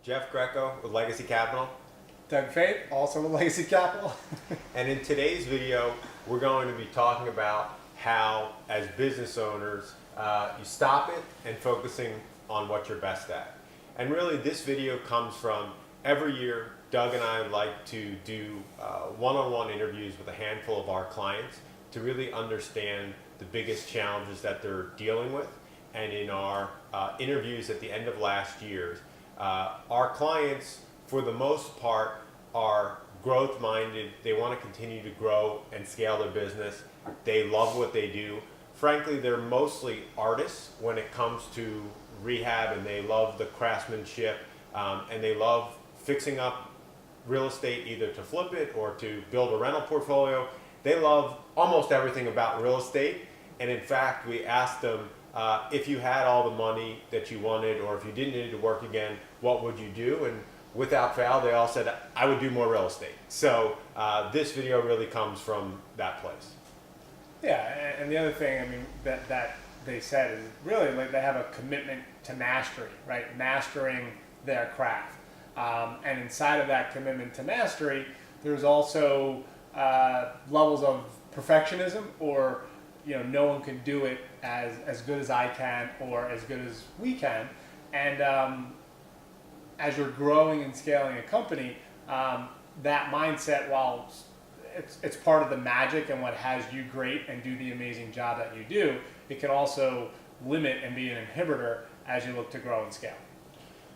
Jeff Greco with Legacy Capital. Doug Fate, also with Legacy Capital. And in today's video, we're going to be talking about how, as business owners, you stop it and focusing on what you're best at. And really, this video comes from every year, Doug and I like to do one-on-one interviews with a handful of our clients to really understand the biggest challenges that they're dealing with. And in our interviews at the end of last year, our clients, for the most part, are growth minded. They want to continue to grow and scale their business. They love what they do. Frankly, they're mostly artists when it comes to rehab, and they love the craftsmanship, and they love fixing up real estate either to flip it or to build a rental portfolio. They love almost everything about real estate. And in fact, we asked them, if you had all the money that you wanted, or if you didn't need to work again, what would you do? And without fail, they all said, I would do more real estate. So this video really comes from that place. Yeah, and the other thing, I mean, that they said is really like they have a commitment to mastery, right? Mastering their craft. And inside of that commitment to mastery, there's also levels of perfectionism, or no one can do it as good as I can or as good as we can. And as you're growing and scaling a company, that mindset, while it's part of the magic and what has you great and do the amazing job that you do, it can also limit and be an inhibitor as you look to grow and scale.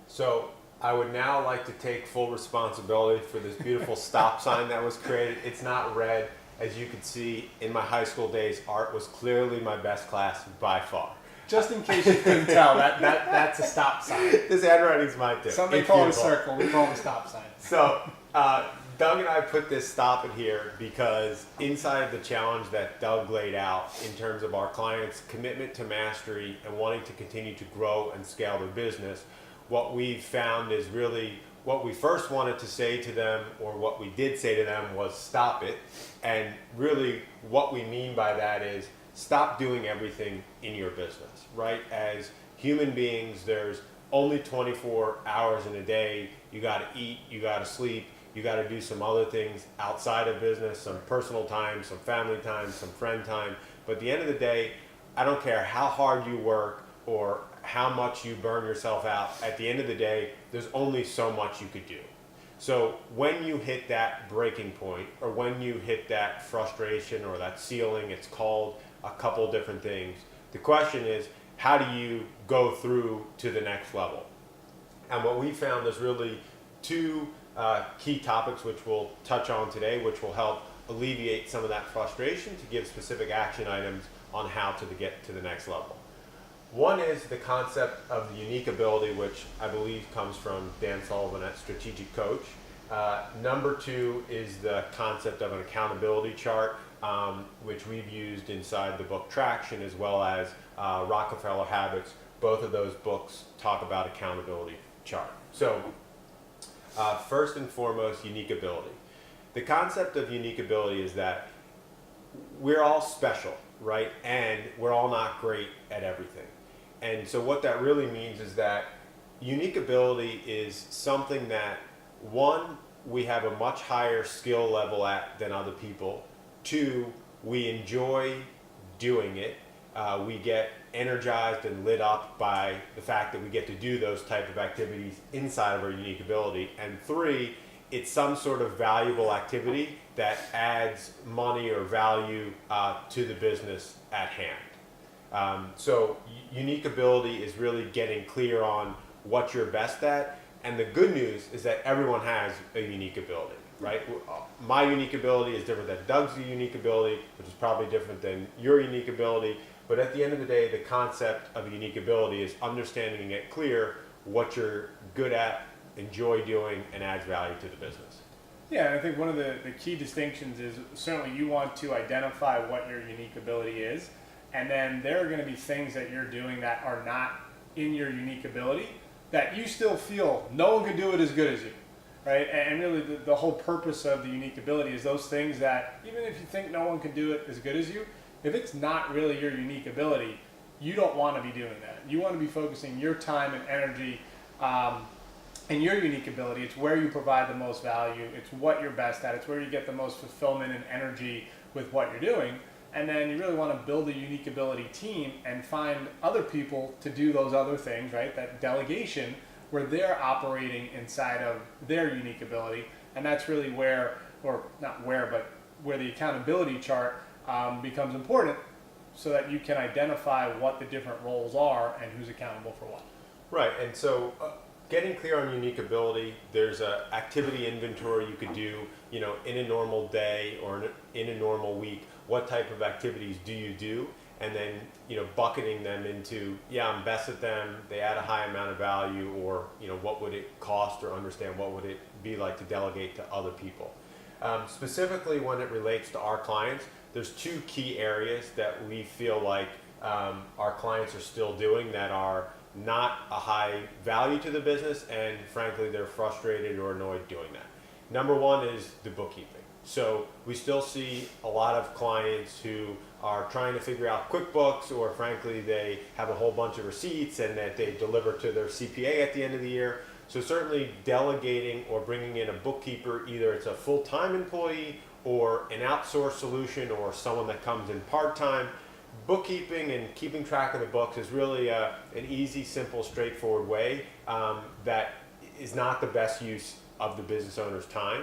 So I would now like to take full responsibility for this beautiful stop sign that was created. It's not red. As you can see, in my high school days, art was clearly my best class by far. Just in case you couldn't tell, that's a stop sign. This handwriting's mine too. Some may call it a circle, we call it a stop sign. So Doug and I put this stop it here because inside the challenge that Doug laid out in terms of our clients' commitment to mastery and wanting to continue to grow and scale their business, what we found is really what we first wanted to say to them, or what we did say to them, was stop it. And really what we mean by that is stop doing everything in your business, right? As human beings, there's only 24 hours in a day. You got to eat, you got to sleep, you got to do some other things outside of business, some personal time, some family time, some friend time. But at the end of the day, I don't care how hard you work or how much you burn yourself out. At the end of the day, there's only so much you could do. So when you hit that breaking point, or when you hit that frustration or that ceiling, it's called a couple different things. The question is, how do you go through to the next level? And what we found is really two key topics which we'll touch on today, which will help alleviate some of that frustration to give specific action items on how to get to the next level. One is the concept of the unique ability, which I believe comes from Dan Sullivan at Strategic Coach. Number two is the concept of an accountability chart, which we've used inside the book Traction, as well as Rockefeller Habits. Both of those books talk about accountability chart. So first and foremost, unique ability. The concept of unique ability is that we're all special, right? And we're all not great at everything. And so what that really means is that unique ability is something that, one, we have a much higher skill level at than other people. Two, we enjoy doing it. We get energized and lit up by the fact that we get to do those type of activities inside of our unique ability. And three, it's some sort of valuable activity that adds money or value to the business at hand. So unique ability is really getting clear on what you're best at. And the good news is that everyone has a unique ability, right? My unique ability is different than Doug's unique ability, which is probably different than your unique ability. But at the end of the day, the concept of unique ability is understanding and get clear what you're good at, enjoy doing, and adds value to the business. Yeah, and I think one of the key distinctions is certainly you want to identify what your unique ability is. And then there are going to be things that you're doing that are not in your unique ability that you still feel no one can do it as good as you, right? And really the whole purpose of the unique ability is those things that even if you think no one can do it as good as you, if it's not really your unique ability, you don't want to be doing that. You want to be focusing your time and energy and your unique ability. It's where you provide the most value. It's what you're best at. It's where you get the most fulfillment and energy with what you're doing. And then you really want to build a unique ability team and find other people to do those other things, right? That delegation where they're operating inside of their unique ability. And that's really where, or not where, but where the accountability chart becomes important so that you can identify what the different roles are and who's accountable for what. Right, and so getting clear on unique ability, there's a activity inventory you could do, in a normal day or in a normal week. What type of activities do you do? And then, bucketing them into, I'm best at them, they add a high amount of value, or, what would it cost, or understand what would it be like to delegate to other people. Specifically when it relates to our clients, there's two key areas that we feel like our clients are still doing that are not a high value to the business, and frankly they're frustrated or annoyed doing that. Number one is the bookkeeping. So we still see a lot of clients who are trying to figure out QuickBooks, or frankly they have a whole bunch of receipts and that they deliver to their CPA at the end of the year. So certainly delegating or bringing in a bookkeeper, either it's a full-time employee or an outsourced solution or someone that comes in part-time. Bookkeeping and keeping track of the books is really an easy, simple, straightforward way that is not the best use of the business owner's time.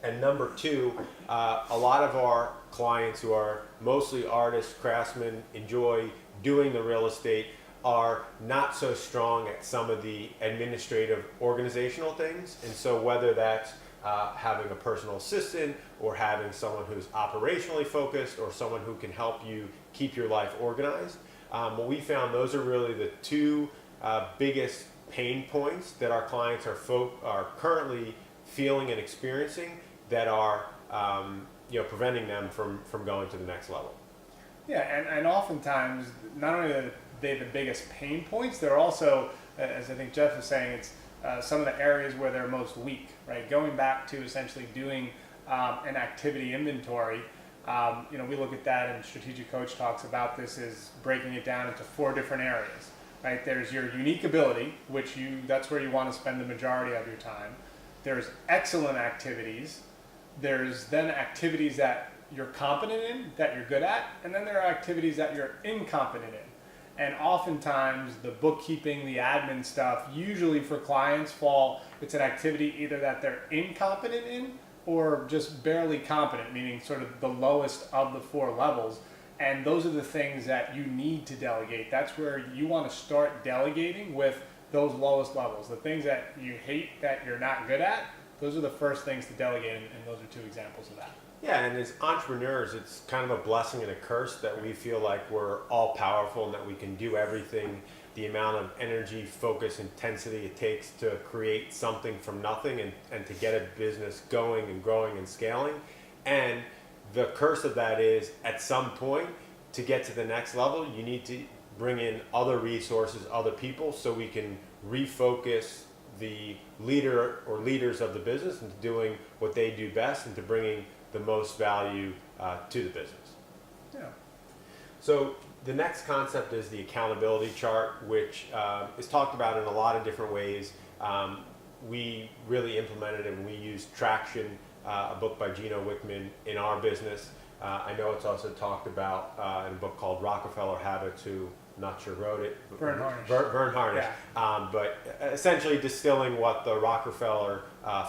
And number two, a lot of our clients who are mostly artists, craftsmen, enjoy doing the real estate, are not so strong at some of the administrative organizational things. And so whether that's having a personal assistant or having someone who's operationally focused or someone who can help you keep your life organized, what we found, those are really the two biggest pain points that our clients are currently feeling and experiencing that are preventing them from going to the next level. Yeah, and oftentimes, not only are they the biggest pain points, they're also, as I think Jeff is saying, it's some of the areas where they're most weak, right? Going back to essentially doing an activity inventory, we look at that, and Strategic Coach talks about this as breaking it down into 4 different areas, right? There's your unique ability, that's where you want to spend the majority of your time. There's excellent activities. There's then activities that you're competent in, that you're good at, and then there are activities that you're incompetent in. And oftentimes the bookkeeping, the admin stuff, usually for clients it's an activity either that they're incompetent in or just barely competent, meaning sort of the lowest of the 4 levels. And those are the things that you need to delegate. That's where you want to start delegating, with those lowest levels. The things that you hate, that you're not good at, those are the first things to delegate, and those are 2 examples of that. Yeah, and as entrepreneurs, it's kind of a blessing and a curse that we feel like we're all powerful and that we can do everything. The amount of energy, focus, intensity it takes to create something from nothing and to get a business going and growing and scaling. And the curse of that is, at some point, to get to the next level, you need to bring in other resources, other people, so we can refocus the leader or leaders of the business into doing what they do best and to bringing the most value to the business. Yeah. So the next concept is the accountability chart, which is talked about in a lot of different ways. We really implemented it, and we use Traction, a book by Gino Wickman, in our business. I know it's also talked about in a book called Rockefeller Habits, who I'm not sure wrote it. Vern Harnish. Vern Harnish. Yeah. But essentially distilling what the Rockefeller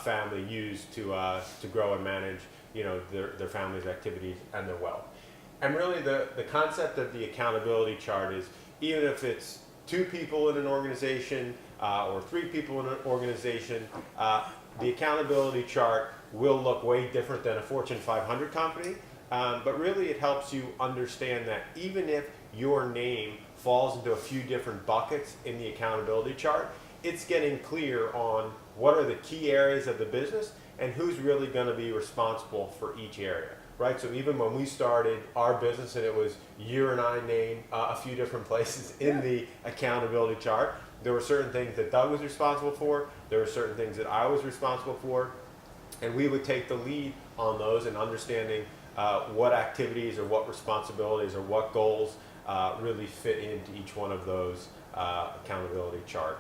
family used to grow and manage, their family's activities and their wealth. And really the concept of the accountability chart is, even if it's 2 people in an organization or 3 people in an organization, the accountability chart will look way different than a Fortune 500 company. But really it helps you understand that even if your name falls into a few different buckets in the accountability chart, it's getting clear on what are the key areas of the business and who's really going to be responsible for each area, right? So even when we started our business and it was you and I named a few different places in the accountability chart, there were certain things that Doug was responsible for, there were certain things that I was responsible for, and we would take the lead on those and understanding what activities or what responsibilities or what goals really fit into each one of those accountability chart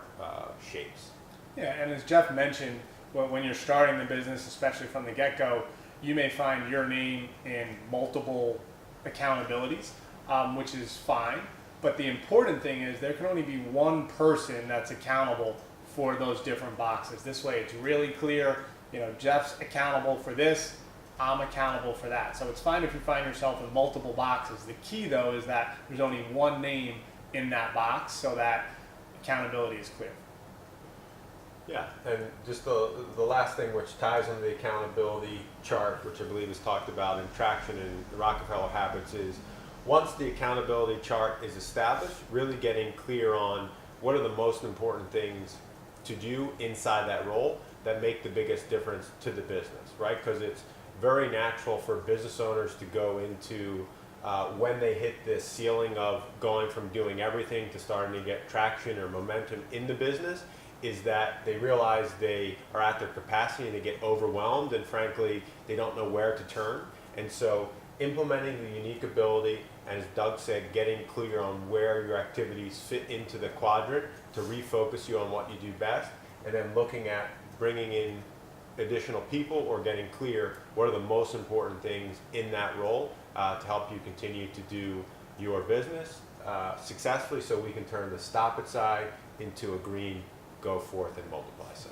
shapes. Yeah, and as Jeff mentioned, when you're starting the business, especially from the get-go, you may find your name in multiple accountabilities, which is fine. But the important thing is there can only be one person that's accountable for those different boxes. This way it's really clear, Jeff's accountable for this, I'm accountable for that. So it's fine if you find yourself in multiple boxes. The key though is that there's only one name in that box so that accountability is clear. Yeah, and just the last thing which ties into the accountability chart, which I believe is talked about in Traction and the Rockefeller Habits, is once the accountability chart is established, really getting clear on what are the most important things to do inside that role that make the biggest difference to the business, right? Because it's very natural for business owners to go into when they hit this ceiling of going from doing everything to starting to get traction or momentum in the business, is that they realize they are at their capacity and they get overwhelmed, and frankly they don't know where to turn. And so implementing the unique ability, and as Doug said, getting clear on where your activities fit into the quadrant to refocus you on what you do best, and then looking at bringing in additional people or getting clear what are the most important things in that role to help you continue to do your business successfully, so we can turn the stop it side into a green go forth and multiply side.